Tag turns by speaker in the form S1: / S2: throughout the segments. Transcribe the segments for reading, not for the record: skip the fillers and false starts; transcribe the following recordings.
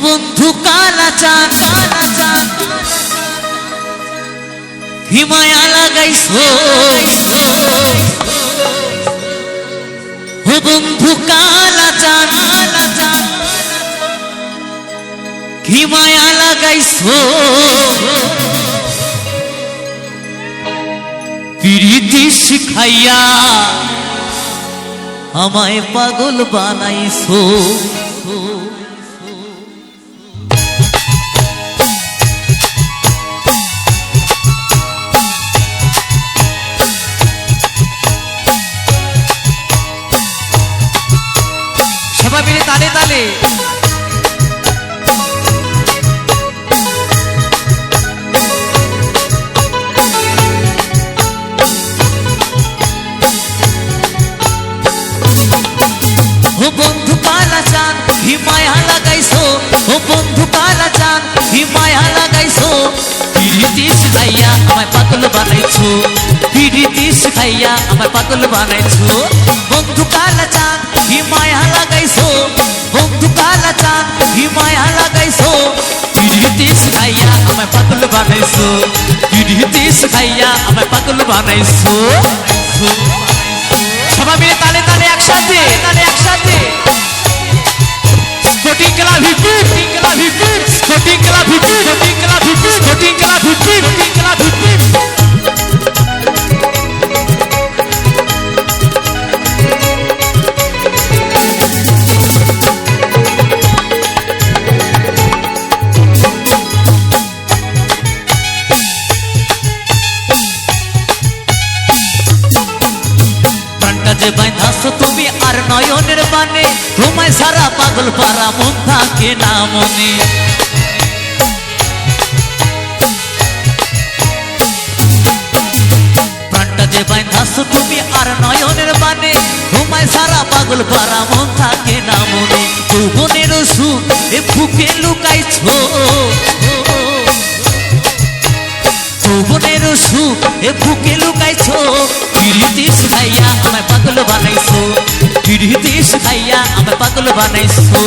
S1: বন্ধু কালা চান কি মায়া লাগাইছো ও বন্ধু কালা চান কি মায়া লাগাইছো প্রীতি শিখাইয়া আমায় পাগল বানাইছো সবাই মিলে তালে তালে ও বন্ধু কালা চান কি মায়া লাগাইছো ও বন্ধু কালা চান কি মায়া লাগাইছো প্রীতি শিখাইয়া আমায় পাগল বানাইছো প্রীতি শিখাইয়া আমায় পাগল বানাইছো বন্ধু কালা চান কি মায়া লাগাইছো বন্ধু কালা চান কি মায়া লাগাইছো প্রীতি শিখাইয়া আমায় পাগল বানাইছো প্রীতি শিখাইয়া আমায় পাগল বানাইছো সবাই মিলে তালে তালে একসাথে sporting club VP sporting club VP sporting club VP যে বাইধাছো তুমি আর নয়নের বানে তোমায় সারা পাগল পারা মন থাকে না মনে প্রাণটা যে বাইধাছো তুমি আর নয়নের বানে তোমায় সারা পাগল পারা মন থাকে না মনে যৌবনের সুখ এ বুকে লুকাইছো যৌবনের সুখ এ বুকে লুকাইছো প্রীতি শিখাইয়া আমায় পাগল বানাইছো প্রীতি শিখাইয়া আমায় পাগল বানাইছো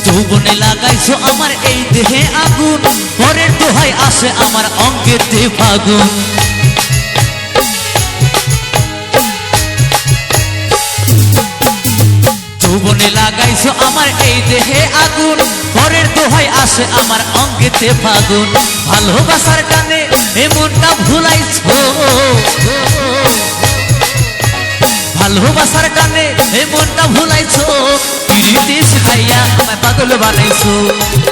S1: যৌবনে লাগাইছো আমার এই দেহে আগুন পরের দোহাই আসে আমার অঙ্গেতে ফাগুন যৌবনে লাগাইছো আমার এই দেহে আগুন পরের দোহাই আসে আমার অঙ্গেতে ফাগুন ভালোবাসার টানে এমনটা ভুলাইছো ভালোবাসার টানে এমনটা ভুলাইছো প্রীতি শিখাইয়া আমায় পাগল বানাইছো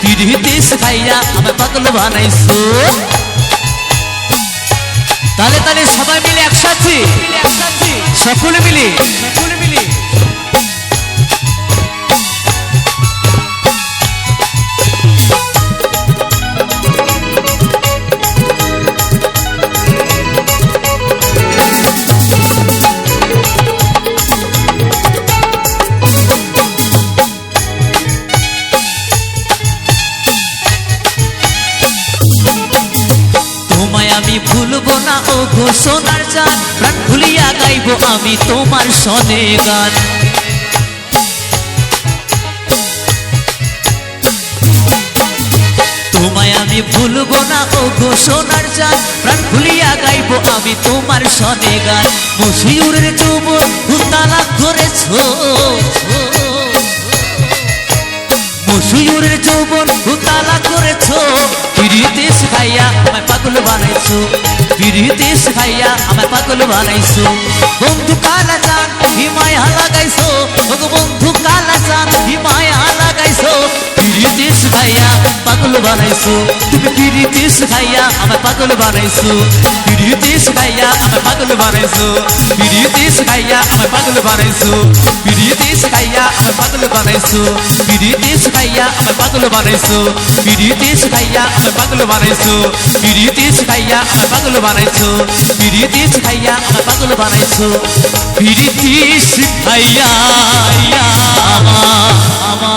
S1: প্রীতি শিখাইয়া আমায় পাগল বানাইছো তালে তালে সবাই মিলে একসাথে সকলে মিলে আমি ভুলবো না ও গো সোনার জান প্রাণ ভুলিয়া গাইবো আমি তোমার সনে গান তোমায় আমি ভুলবো না ও গো সোনার জান প্রাণ ভুলিয়া গাইবো আমি তোমার সনে গান মশিউরের যৌবন উতালা করেছো মশিউরের যৌবন উতালা করেছো প্রীতি শিখাইয়া আমায় পাগল বানাইছো প্রীতি শিখাইয়া আমায় পাগল বানাইছো বন্ধু কালা চান কি মায়া লাগাইছো ও বন্ধু কালা চান কি মায়া লাগাইছো প্রীতি শিখাইয়া পাগল বানাইছো তুমি পিরিতি শিখাইয়া আমায় পাগল বানাইছো পিরিতি শিখাইয়া আমায় পাগল বানাইছো পিরিতি শিখাইয়া আমায় পাগল বানাইছো পিরিতি শিখাইয়া আমায় পাগল বানাইছো পিরিতি শিখাইয়া আমায় পাগল বানাইছো পিরিতি শিখাইয়া আমায় পাগল বানাইছো পিরিতি শিখাইয়া আমায় পাগল বানাইছো পিরিতি শিখাইয়া আমায় পাগল বানাইছো পিরিতি শিখাইয়া আমা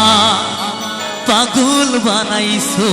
S1: পাগল বানাইছো।